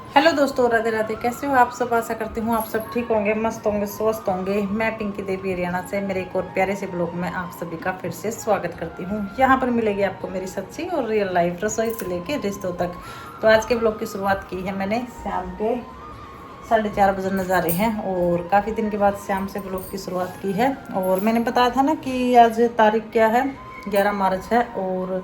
Hello दोस्तों, राधे राधे। कैसे हो आप सब? आशा करती हूँ आप सब ठीक होंगे, मस्त होंगे, स्वस्थ होंगे। मैं पिंकी देवी हरियाणा से मेरे एक और प्यारे से ब्लॉग में आप सभी का फिर से स्वागत करती हूँ। यहाँ पर मिलेगी आपको मेरी सच्ची और रियल लाइफ रसोई से लेके रिश्तों तक। तो आज के ब्लॉग की शुरुआत की है मैंने शाम के 4:30 बजे नज़ारे हैं और काफ़ी दिन के बाद शाम से ब्लॉग की शुरुआत की है। और मैंने बताया था ना कि आज तारीख क्या है, 11 मार्च है और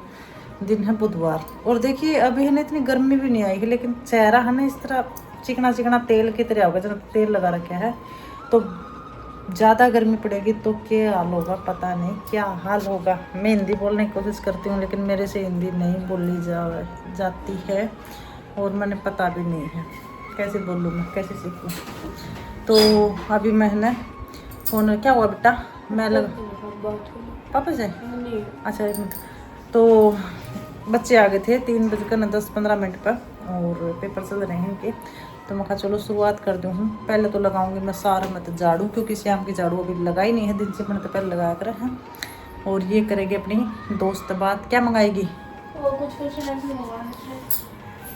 दिन है बुधवार। और देखिए अभी है ना इतनी गर्मी भी नहीं आई है, लेकिन चेहरा है ना इस तरह चिकना चिकना तेल की तरह होगा, जब तेल लगा रखा है। तो ज़्यादा गर्मी पड़ेगी तो क्या हाल होगा, पता नहीं क्या हाल होगा। मैं हिंदी बोलने की कोशिश करती हूँ लेकिन मेरे से हिंदी नहीं बोली जाती है और मैंने पता भी नहीं है कैसे बोलूँ, मैं कैसे सीखूँ। तो अभी मैंने फ़ोन क्या हुआ बेटा, मैं पापा से अच्छा एक मिनट। तो बच्चे आ गए थे 3:10-15 पर और पेपर चल रहे हैं इनके। तो मैं कहा चलो शुरुआत कर दूँ। पहले तो लगाऊंगी मैं सारा मत झाड़ू, क्योंकि शाम की झाड़ू अभी लगाई नहीं है, दिन से मैंने तो पहले लगाया कर हैं। और ये करेगी अपनी दोस्त बात, क्या मंगाएगी वो कुछ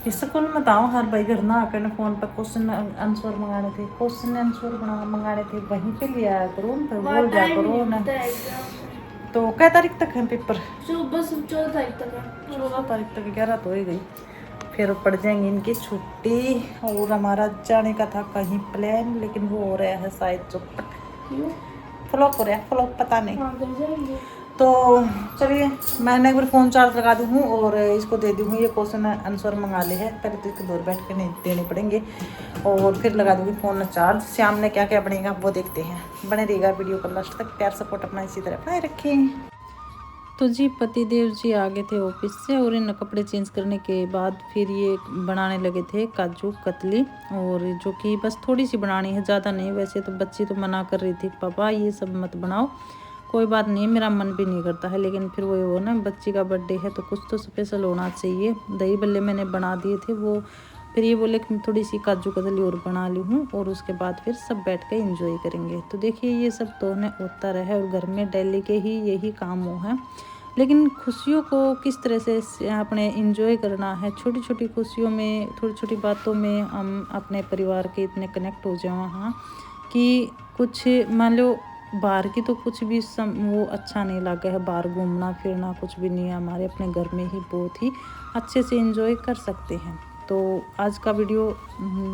ये स्कूल में बताओ हर भाई घर ना आकर फ़ोन पर क्वेश्चन आंसर मंगाने थे, क्वेश्चन आंसर मंगाने थे, वहीं पे ले आया करो तो बोल दिया करो ना। तो कै तारीख तक है पेपर? बस 14 तारीख तक है। 14 तारीख तक, 11 तो हो ही गई, फिर पड़ जाएंगी इनकी छुट्टी। और हमारा जाने का था कहीं प्लान, लेकिन वो हो रहा है शायद चौपट, फ्लॉप हो रहा है, फ्लॉप पता नहीं। तो चलिए मैंने एक बार फ़ोन चार्ज लगा दी हूँ और इसको दे दी हूँ। ये क्वेश्चन आंसर मंगा ले है, पहले तो इसको दूर बैठ कर नहीं देने पड़ेंगे और फिर लगा दूँगी फ़ोन चार्ज। शाम ने क्या क्या बनेगा वो देखते हैं। बने रहेगा वीडियो को लास्ट तक, प्यार सपोर्ट अपना इसी तरह बनाए रखें। तो जी पतिदेव जी आ गए थे ऑफिस से और इन कपड़े चेंज करने के बाद फिर ये बनाने लगे थे काजू कतली, और जो कि बस थोड़ी सी बनानी है, ज़्यादा नहीं। वैसे तो बच्ची तो मना कर रही थी पापा ये सब मत बनाओ, कोई बात नहीं, मेरा मन भी नहीं करता है, लेकिन फिर वो ना बच्ची का बर्थडे है तो कुछ तो स्पेशल होना चाहिए। दही बल्ले मैंने बना दिए थे वो, फिर ये बोले कि थोड़ी सी काजू कतली और बना ली हूँ और उसके बाद फिर सब बैठ के एंजॉय करेंगे। तो देखिए ये सब तो उन्हें होता रहे और घर में डेली के ही यही काम हो है, लेकिन खुशियों को किस तरह से अपने एंजॉय करना है। छोटी छोटी खुशियों में, छोटी छोटी बातों में हम अपने परिवार के इतने कनेक्ट हो जाओ हाँ कि कुछ मान लो बाहर की तो कुछ भी वो अच्छा नहीं लगा है, बाहर घूमना फिरना कुछ भी नहीं है, हमारे अपने घर में ही बहुत ही अच्छे से एंजॉय कर सकते हैं। तो आज का वीडियो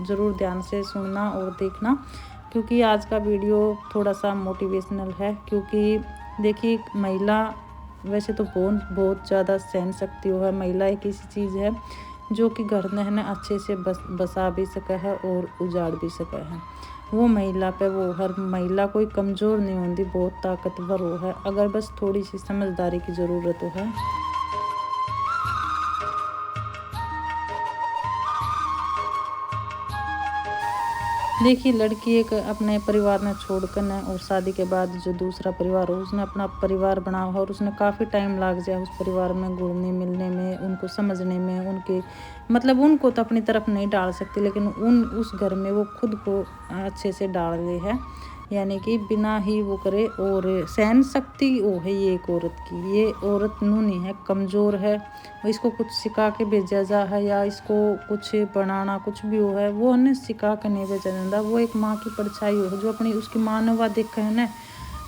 ज़रूर ध्यान से सुनना और देखना, क्योंकि आज का वीडियो थोड़ा सा मोटिवेशनल है। क्योंकि देखिए महिला वैसे तो बहुत ज़्यादा सहन शक्ति है, महिला एक ऐसी चीज़ है जो कि घर में अच्छे से बसा भी सका है और उजाड़ भी सका है। वो महिला पे वो हर महिला कोई कमज़ोर नहीं होती, बहुत ताकतवर हो है, अगर बस थोड़ी सी समझदारी की ज़रूरत हो है। देखिए लड़की एक अपने परिवार में छोड़कर न और शादी के बाद जो दूसरा परिवार हो उसने अपना परिवार बना हो और उसने काफ़ी टाइम लग जाए उस परिवार में घुलने मिलने में, उनको समझने में, उनके मतलब उनको तो अपनी तरफ नहीं डाल सकती, लेकिन उस घर में वो खुद को अच्छे से डाल ले है, यानी कि बिना ही वो करे। और सहन शक्ति वो है ये एक औरत की, ये औरत नूनी है, कमज़ोर है। इसको कुछ सिखा के भेजा जा है या इसको कुछ बनाना कुछ भी हो है वो उन्हें सिखा के नहीं भेजा जाता। वो एक माँ की परछाई हो जो अपनी उसकी माँ ने वह देखा है ना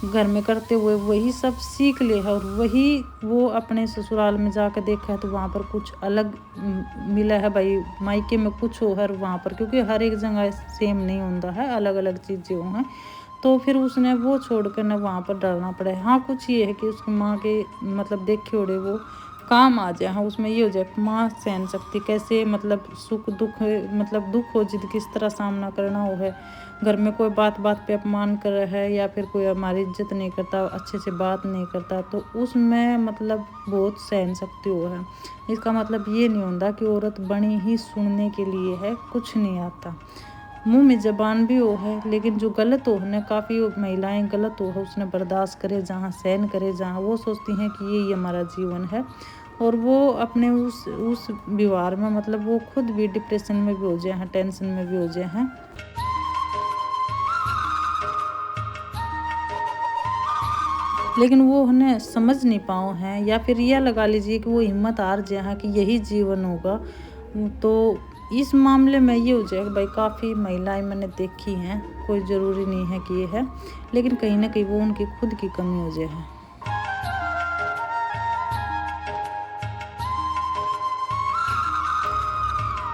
घर में करते हुए वही सब सीख ले है, और वही वो अपने ससुराल में जाकर देखा है तो वहाँ पर कुछ अलग मिला है। भाई मायके में कुछ हो है वहाँ पर, क्योंकि हर एक जगह सेम नहीं होता है, अलग अलग चीज़ें हो हैं। तो फिर उसने वो छोड़कर न वहाँ पर डालना पड़ा है। हाँ कुछ ये है कि उसकी माँ के मतलब देखे उड़े वो काम आ जाए। हाँ उसमें ये हो जाए माँ सहन शक्ति कैसे, मतलब सुख दुख, मतलब दुख हो जिद किस तरह सामना करना हो है। घर में कोई बात बात पे अपमान कर रहा है या फिर कोई हमारी इज्जत नहीं करता, अच्छे से बात नहीं करता, तो उसमें मतलब बहुत सहन शक्ति हो है। इसका मतलब ये नहीं होता कि औरत बनी ही सुनने के लिए है, कुछ नहीं आता, मुंह में जबान भी हो है, लेकिन जो गलत हो है काफ़ी महिलाएं गलत हो है उसने बर्दाश्त करे, जहाँ सहन करे, जहाँ वो सोचती हैं कि ये हमारा जीवन है, और वो अपने उस व्यवहार में मतलब वो खुद भी डिप्रेशन में भी हो जाए हैं, टेंशन में भी हो जाए हैं। लेकिन वो उन्हें समझ नहीं पाओ हैं, या फिर यह लगा लीजिए कि वो हिम्मत हार जाए हैं कि यही जीवन होगा। तो इस मामले में ये हो जाएगा भाई, काफ़ी महिलाएं मैंने देखी हैं, कोई ज़रूरी नहीं है कि ये है, लेकिन कहीं ना कहीं वो उनकी खुद की कमी हो जाए है।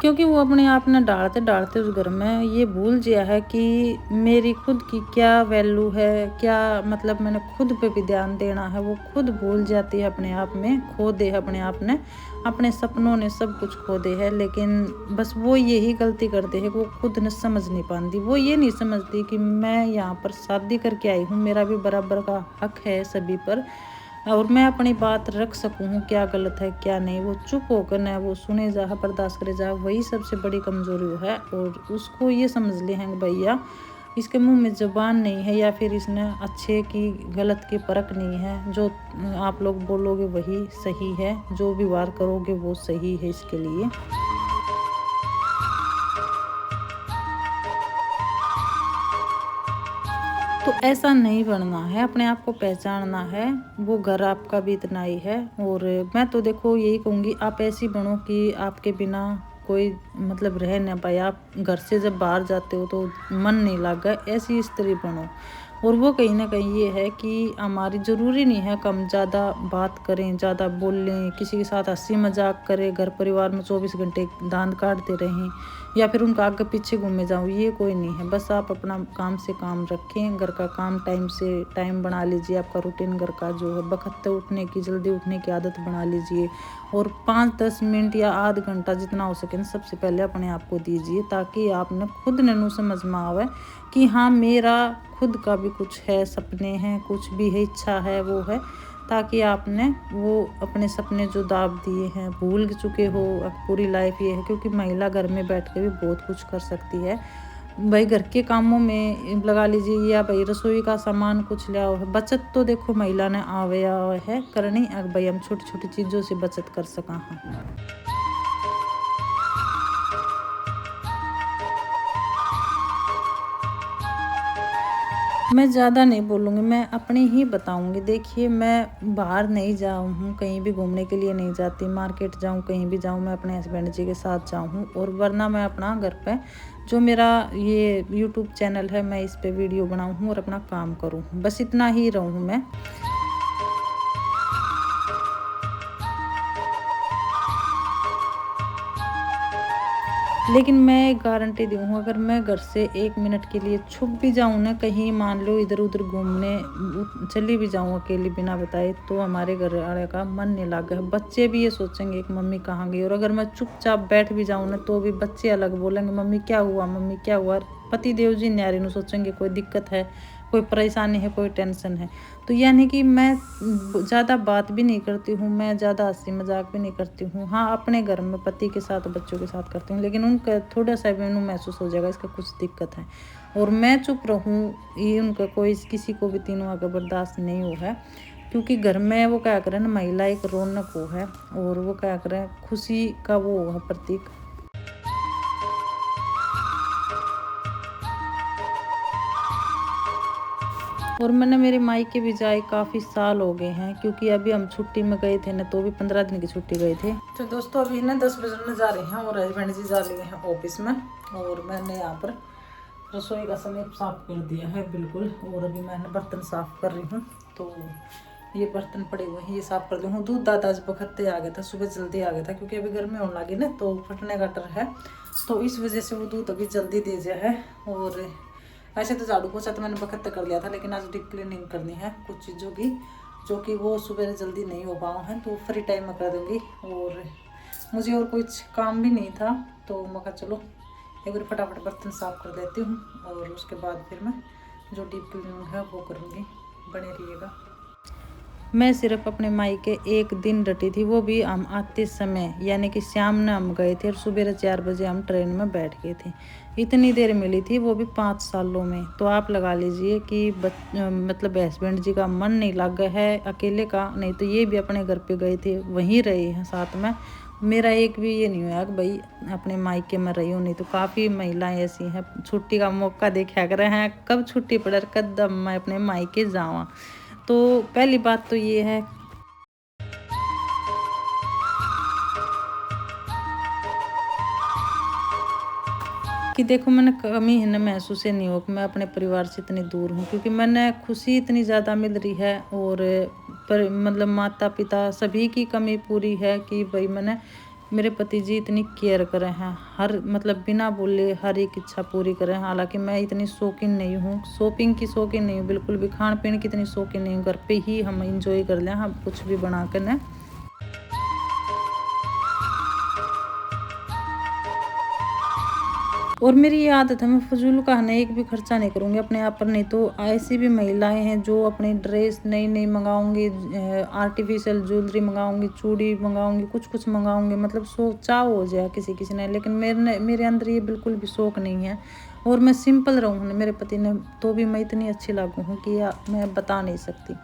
क्योंकि वो अपने आप ने डालते डालते उस घर में ये भूल गया है कि मेरी खुद की क्या वैल्यू है, क्या मतलब मैंने खुद पे भी ध्यान देना है। वो खुद भूल जाती है, अपने आप में खो दे है, अपने आप ने, अपने सपनों ने सब कुछ खो दे है। लेकिन बस वो यही गलती करते है कि वो खुद ने समझ नहीं पाती। वो ये नहीं समझती कि मैं यहाँ पर शादी करके आई हूँ, मेरा भी बराबर का हक है सभी पर, और मैं अपनी बात रख सकूँ, क्या गलत है क्या नहीं। वो चुप होकर न वो सुने जा, बर्दाश्त करे जा, वही सबसे बड़ी कमज़ोरी है। और उसको ये समझ ले हैं भैया इसके मुंह में ज़बान नहीं है, या फिर इसने अच्छे की गलत की परख नहीं है। जो आप लोग बोलोगे वही सही है, जो भी वार करोगे वो सही है इसके लिए। तो ऐसा नहीं बनना है, अपने आप को पहचानना है। वो घर आपका भी इतना ही है। और मैं तो देखो यही कहूँगी, आप ऐसी बनो कि आपके बिना कोई मतलब रह ना पाए। आप घर से जब बाहर जाते हो तो मन नहीं लगा, ऐसी स्त्री बनो। और वो कहीं ना कहीं ये है कि हमारी ज़रूरी नहीं है कम ज़्यादा बात करें, ज़्यादा बोल लें, किसी के साथ हंसी मजाक करें, घर परिवार में 24 घंटे दांत काटते रहें, या फिर उनका आगे पीछे घूमे जाऊँ, ये कोई नहीं है। बस आप अपना काम से काम रखें, घर का काम टाइम से टाइम बना लीजिए। आपका रूटीन घर का जो है, बखत उठने की, जल्दी उठने की आदत बना लीजिए। और 5-10 मिनट या आध घंटा जितना हो सके सबसे पहले अपने आप को दीजिए, ताकि आपने खुद ननू समझ में आवे कि हाँ मेरा खुद का भी कुछ है, सपने हैं, कुछ भी है, इच्छा है, वो है। ताकि आपने वो अपने सपने जो दाब दिए हैं, भूल चुके हो। अब पूरी लाइफ ये है, क्योंकि महिला घर में बैठ के भी बहुत कुछ कर सकती है भाई। घर के कामों में लगा लीजिए, या भाई रसोई का सामान कुछ लिया हो, बचत तो देखो महिला ने आवे है करनी। अब भाई हम छोटी छोटी चीज़ों से बचत कर सका। मैं ज़्यादा नहीं बोलूँगी, मैं अपनी ही बताऊँगी। देखिए मैं बाहर नहीं जाऊँ, कहीं भी घूमने के लिए नहीं जाती, मार्केट जाऊँ, कहीं भी जाऊँ, मैं अपने हस्बैंड जी के साथ जाऊँ। और वरना मैं अपना घर पे जो मेरा ये यूट्यूब चैनल है, मैं इस पे वीडियो बनाऊँ और अपना काम करूँ, बस इतना ही रहूँ मैं। लेकिन मैं गारंटी दी हूँ, अगर मैं घर से 1 मिनट के लिए छुप भी जाऊँ ना, कहीं मान लो इधर उधर घूमने चली भी जाऊँ अकेली बिना बताए, तो हमारे घर वाले का मन नहीं लगा है। बच्चे भी ये सोचेंगे कि मम्मी कहाँ गई। और अगर मैं चुपचाप बैठ भी जाऊँ ना, तो भी बच्चे अलग बोलेंगे, मम्मी क्या हुआ, मम्मी क्या हुआ। पति देव जी न्यारी ਨੂੰ सोचेंगे कोई दिक्कत है, कोई परेशानी है, कोई टेंशन है। तो यानी कि मैं ज़्यादा बात भी नहीं करती हूँ, मैं ज़्यादा हंसी मजाक भी नहीं करती हूँ। हाँ अपने घर में पति के साथ बच्चों के साथ करती हूँ, लेकिन उनका थोड़ा सा भी उन्हें महसूस हो जाएगा इसका कुछ दिक्कत है। और मैं चुप रहूँ, ये उनका कोई किसी को भी तीनों आगे बर्दाश्त नहीं हो है। क्योंकि घर में वो क्या करें ना, महिला एक रौनक हो है, और वो क्या करें खुशी का वो है प्रतीक। और मैंने मेरे मायके भी जाए काफ़ी साल हो गए हैं, क्योंकि अभी हम छुट्टी में गए थे ना, तो भी 15 दिन की छुट्टी गए थे। तो दोस्तों अभी ना 10 बजने जा रहे हैं, और हस्बैंड जी जा रहे हैं ऑफिस में। और मैंने यहाँ पर रसोई का समय साफ कर दिया है बिल्कुल। और अभी मैंने बर्तन साफ कर रही हूँ, तो ये बर्तन पड़े हुए हैं, ये साफ कर दी हूँ। दूध दादा आज बखत्ते आ गया था, सुबह जल्दी आ गया था, क्योंकि अभी गर्मी होने लगी ना, तो फटने का डर है, तो इस वजह से वो दूध अभी जल्दी दे दिया है। और ऐसे तो झाड़ू पोछा तो मैंने बखत कर लिया था, लेकिन आज डीप क्लीनिंग करनी है कुछ चीज़ों की, जो कि वो सुबह जल्दी नहीं हो पाओ हैं, तो फ्री टाइम में कर दूँगी। और मुझे और कुछ काम भी नहीं था, तो मैं कहा चलो एक बार फटाफट बर्तन साफ कर देती हूँ, और उसके बाद फिर मैं जो डीप क्लीनिंग है वो करूँगी। बने रहिएगा। मैं सिर्फ अपने मायके 1 दिन रटी थी, वो भी हम आते समय, यानी कि शाम में हम गए थे और सुबह 4 बजे हम ट्रेन में बैठ गए थे। इतनी देर मिली थी, वो भी 5 सालों में। तो आप लगा लीजिए कि मतलब हस्बैंड जी का मन नहीं लग गया है अकेले का, नहीं तो ये भी अपने घर पे गए थे, वहीं रहे हैं साथ में। मेरा एक भी ये नहीं हुआ कि भाई अपने मायके में रही हूँ। नहीं तो काफ़ी महिलाएं ऐसी हैं, छुट्टी का मौका देखा कर रहे हैं, कब छुट्टी पड़े, कदम मैं अपने मायके जावा। तो पहली बात तो ये है कि देखो मैंने कमी है ना महसूस ही नहीं हो कि मैं अपने परिवार से इतनी दूर हूँ, क्योंकि मैंने खुशी इतनी ज़्यादा मिल रही है और पर मतलब माता पिता सभी की कमी पूरी है कि भाई मैंने मेरे पति जी इतनी केयर करे हैं, हर मतलब बिना बोले हर एक इच्छा पूरी करें। हालांकि मैं इतनी शौकीन नहीं हूँ, शॉपिंग की शौकीन नहीं हूँ बिल्कुल भी, खान पीने की इतनी शौकीन नहीं हूँ। घर पे ही हम इंजॉय कर लें, हम कुछ भी बना कर ना। और मेरी ये आदत है, मैं फजूल का ना एक भी खर्चा नहीं करूँगी अपने आप पर। नहीं तो ऐसी भी महिलाएं हैं जो अपनी ड्रेस नई नई मंगाऊंगी, आर्टिफिशियल ज्वेलरी मंगाऊंगी, चूड़ी मंगाऊंगी, कुछ कुछ मंगाऊंगी, मतलब शौक चाव हो जाए किसी किसी ने। लेकिन मेरे अंदर ये बिल्कुल भी शौक नहीं है और मैं सिंपल रहूँ मेरे पति ने तो भी मैं इतनी अच्छी लागू हूँ कि मैं बता नहीं सकती।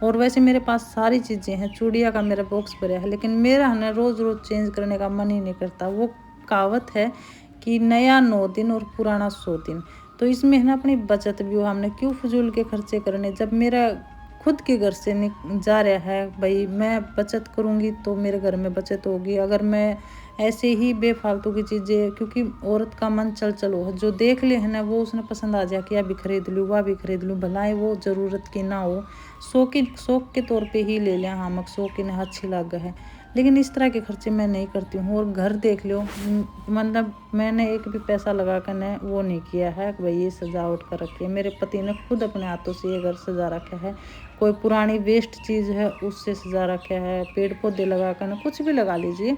और वैसे मेरे पास सारी चीज़ें हैं, चूड़िया का मेरा बॉक्स भरा है, लेकिन मेरा है ना रोज़ रोज़ चेंज करने का मन ही नहीं करता। वो कहावत है कि नया 9 दिन और पुराना 100 दिन। तो इसमें है ना अपनी बचत भी हो, हमने क्यों फजूल के खर्चे करने। जब मेरा खुद के घर से जा रहा है भाई, मैं बचत करूँगी तो मेरे घर में बचत होगी। अगर मैं ऐसे ही बेफालतू की चीज़ें, क्योंकि औरत का मन चल चलो जो देख ले है ना वो उसने पसंद आ जाए कि अभी खरीद लूँ वह भी खरीद लूँ, भलाए वो ज़रूरत की ना हो, शौक के तौर पे ही ले लें। हाँ मक शौक की अच्छी लाग है, लेकिन इस तरह के खर्चे मैं नहीं करती हूँ। और घर देख लो, मतलब मैंने एक भी पैसा लगा कर ने वो नहीं किया है कि भाई ये सजावट कर रखी है। मेरे पति ने खुद अपने हाथों से ये घर सजा रखा है। कोई पुरानी वेस्ट चीज़ है उससे सजा रखा है, पेड़ पौधे लगा कर, कुछ भी लगा लीजिए।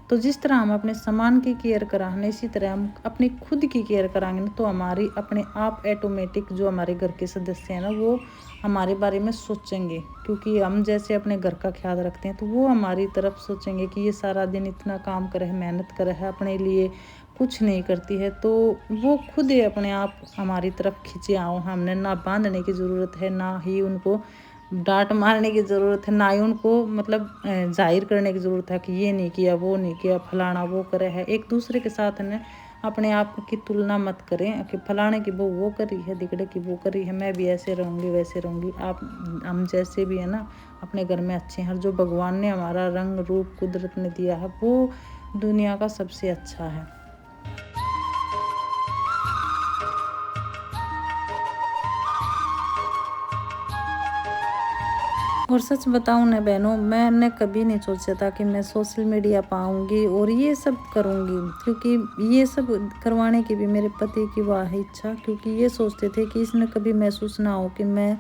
तो जिस तरह हम अपने सामान की केयर कराएंगे, इसी तरह हम अपनी खुद की केयर कराएंगे ना, तो हमारी अपने आप ऑटोमेटिक जो हमारे घर के सदस्य हैं ना वो हमारे बारे में सोचेंगे। क्योंकि हम जैसे अपने घर का ख्याल रखते हैं तो वो हमारी तरफ सोचेंगे कि ये सारा दिन इतना काम करे है, मेहनत करे है, अपने लिए कुछ नहीं करती है, तो वो खुद ही अपने आप हमारी तरफ खींचे आओ। हमने ना बांधने की ज़रूरत है, ना ही उनको डांट मारने की ज़रूरत है, ना ही उनको मतलब जाहिर करने की ज़रूरत है कि ये नहीं किया वो नहीं किया, फलाना वो करे है। एक दूसरे के साथ ने अपने आप की तुलना मत करें कि फलाने की वो कर रही है, दिगड़े की वो कर रही है, मैं भी ऐसे रहूँगी वैसे रहूँगी। आप हम जैसे भी है ना अपने घर में अच्छे हैं। जो भगवान ने हमारा रंग रूप कुदरत ने दिया है वो दुनिया का सबसे अच्छा है। और सच बताऊं ना बहनों, मैंने कभी नहीं सोचा था कि मैं सोशल मीडिया पाऊंगी और ये सब करूंगी, क्योंकि ये सब करवाने की भी मेरे पति की वाह इच्छा, क्योंकि ये सोचते थे कि इसने कभी महसूस ना हो कि मैं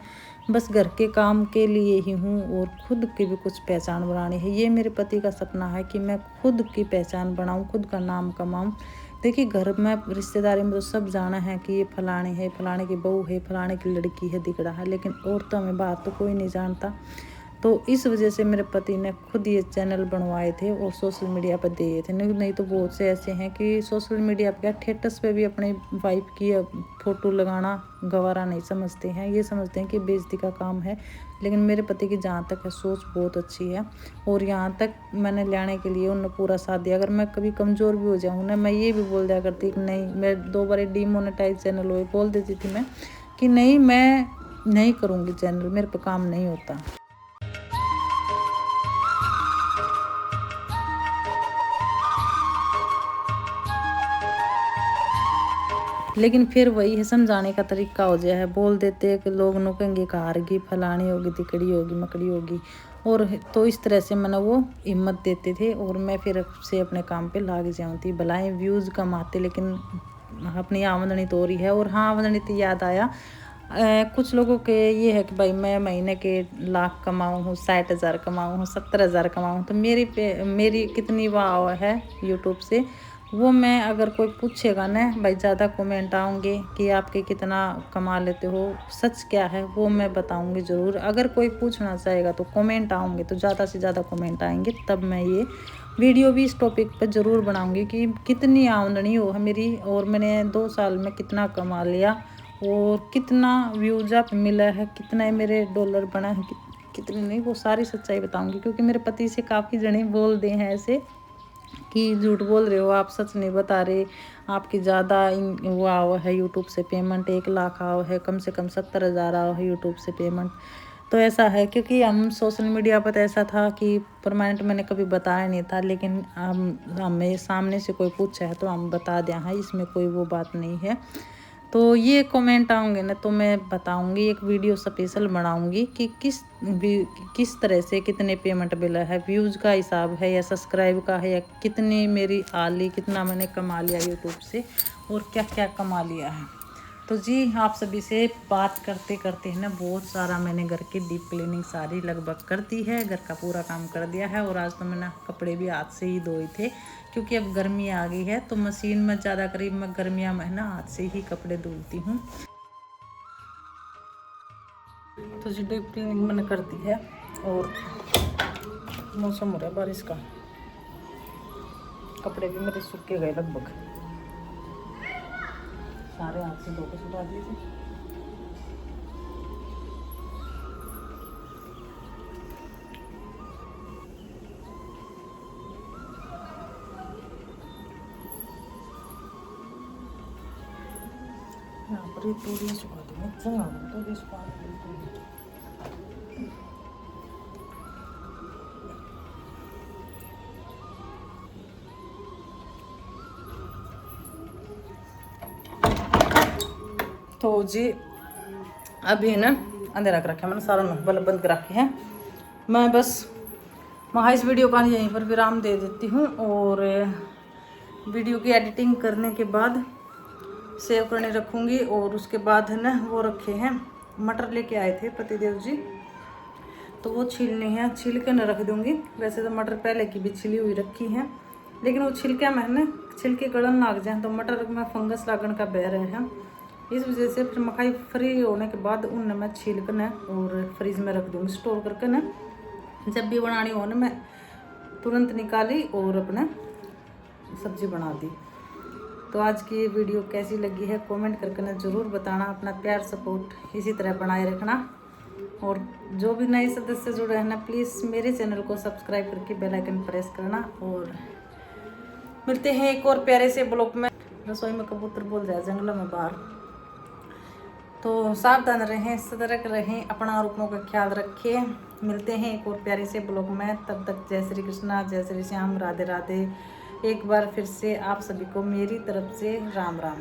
बस घर के काम के लिए ही हूँ और खुद की भी कुछ पहचान बनानी है। ये मेरे पति का सपना है कि मैं खुद की पहचान बनाऊँ, खुद का नाम कमाऊँ। देखिए घर में रिश्तेदारी में तो सब जाना है कि ये फलाने है, फलाने की बहू है, फलाने की लड़की है, दिखड़ा है, लेकिन औरतों में बात तो कोई नहीं जानता। तो इस वजह से मेरे पति ने खुद ये चैनल बनवाए थे और सोशल मीडिया पर दिए थे। नहीं तो बहुत से ऐसे हैं कि सोशल मीडिया पर क्या थिएटर्स पे भी अपनी वाइफ की फ़ोटो लगाना गवारा नहीं समझते हैं, ये समझते हैं कि बेइज्जती का काम है। लेकिन मेरे पति की जहाँ तक है सोच बहुत अच्छी है और यहाँ तक मैंने लाने के लिए उन्होंने पूरा साथ दिया। अगर मैं कभी कमज़ोर भी हो जाऊँ ना, मैं ये भी बोल दिया करती कि नहीं, मैं 2 बार डीमोनेटाइज चैनल हुए, बोल देती थी मैं कि नहीं मैं नहीं करूँगी चैनल, मेरे पे काम नहीं होता। लेकिन फिर वही है, समझाने का तरीका हो जाए है, बोल देते हैं कि लोग नुकेंगे कहारगी, फलानी होगी, तिकड़ी होगी, मकड़ी होगी। और तो इस तरह से मैंने वो हिम्मत देते थे और मैं फिर से अपने काम पे लाग जाऊँ थी। भलाएं व्यूज़ कम आते, लेकिन अपनी आमदनी तो हो रही है। और हाँ, आमदनी तो याद आया, कुछ लोगों के ये है कि भाई मैं महीने के लाख कमाऊँ हूँ, 60,000 कमाऊँ हूँ, 70,000 कमाऊँ, तो मेरी कितनी वाह है यूट्यूब से, वो मैं अगर कोई पूछेगा ना भाई, ज़्यादा कमेंट आऊँगे कि आपके कितना कमा लेते हो, सच क्या है वो मैं बताऊँगी ज़रूर। अगर कोई पूछना चाहेगा तो कमेंट आऊँगे, तो ज़्यादा से ज़्यादा कमेंट आएंगे, तब मैं ये वीडियो भी इस टॉपिक पर ज़रूर बनाऊँगी कि कितनी आमदनी हो है मेरी और मैंने 2 साल में कितना कमा लिया और कितना व्यूज अप मिला है, कितना मेरे डॉलर बना है, कितने नहीं, वो सारी सच्चाई बताऊँगी। क्योंकि मेरे पति से काफ़ी जने बोल दे हैं ऐसे कि झूठ बोल रहे हो आप, सच नहीं बता रहे, आपकी ज़्यादा वो आओ है यूट्यूब से पेमेंट, 1 लाख आओ है, कम से कम 70,000 आओ है यूट्यूब से पेमेंट। तो ऐसा है क्योंकि हम सोशल मीडिया पर ऐसा था कि परमानेंट मैंने कभी बताया नहीं था, लेकिन हमें सामने से कोई पूछा है तो हम बता दें, हाँ इसमें कोई वो बात नहीं है। तो ये कमेंट आऊँगे ना तो मैं बताऊँगी, एक वीडियो स्पेशल बनाऊँगी कि किस तरह से कितने पेमेंट मिला है, व्यूज़ का हिसाब है या सब्सक्राइब का है, या कितनी मेरी आली, कितना मैंने कमा लिया यूट्यूब से और क्या क्या कमा लिया है। तो जी आप सभी से बात करते करते है ना बहुत सारा मैंने घर की डीप क्लीनिंग सारी लगभग कर दी है, घर का पूरा काम कर दिया है। और आज तो मैंने कपड़े भी हाथ से ही धोए थे क्योंकि अब गर्मी आ गई है तो मशीन में ज़्यादा करीब मैं गर्मियाँ में ना हाथ से ही कपड़े धुलती हूँ। तो जी डीप क्लीनिंग मैंने कर दी है और मौसम हो रहा है बारिश का, कपड़े भी मेरे सूख के गए लगभग सारे, हाथ से धो के सुखा दिए थे। यहाँ पर ये तोड़िए सुखा देंगे, तोड़िए सुखा देंगे। तो जी अभी ना अंधेरा कर रखा है मैंने, सारा बल्ब बंद कर रखे हैं। मैं बस वहाँ इस वीडियो का यहीं पर विराम दे देती हूँ और वीडियो की एडिटिंग करने के बाद सेव करने रखूँगी। और उसके बाद है ना वो रखे हैं मटर लेके आए थे पतिदेव जी, तो वो छीलने हैं, छील के न रख दूँगी। वैसे तो मटर पहले की भी छिली हुई रखी हैं, लेकिन वो छिलके में ना छिलके गलन लग जाए तो मटर में फंगस लागन का बह रहे हैं, इस वजह से फिर मकाई फ्री होने के बाद उन मैं छील कर न और फ्रिज में रख दूँगी स्टोर करके न, जब भी बनानी हो ना मैं तुरंत निकाली और अपना सब्जी बना दी। तो आज की ये वीडियो कैसी लगी है कमेंट करके ना ज़रूर बताना, अपना प्यार सपोर्ट इसी तरह बनाए रखना। और जो भी नए सदस्य जुड़े हैं ना प्लीज़ मेरे चैनल को सब्सक्राइब करके बेल आइकन प्रेस करना। और मिलते हैं एक और प्यारे से ब्लॉग में। रसोई में कबूतर बोल रहा है जंगलों में बाहर, तो सावधान रहें, सतर्क रहें, अपना और अपनों का ख्याल रखें। मिलते हैं एक और प्यारे से ब्लॉग में, तब तक जय श्री कृष्णा, जय श्री श्याम, राधे राधे। एक बार फिर से आप सभी को मेरी तरफ से राम राम।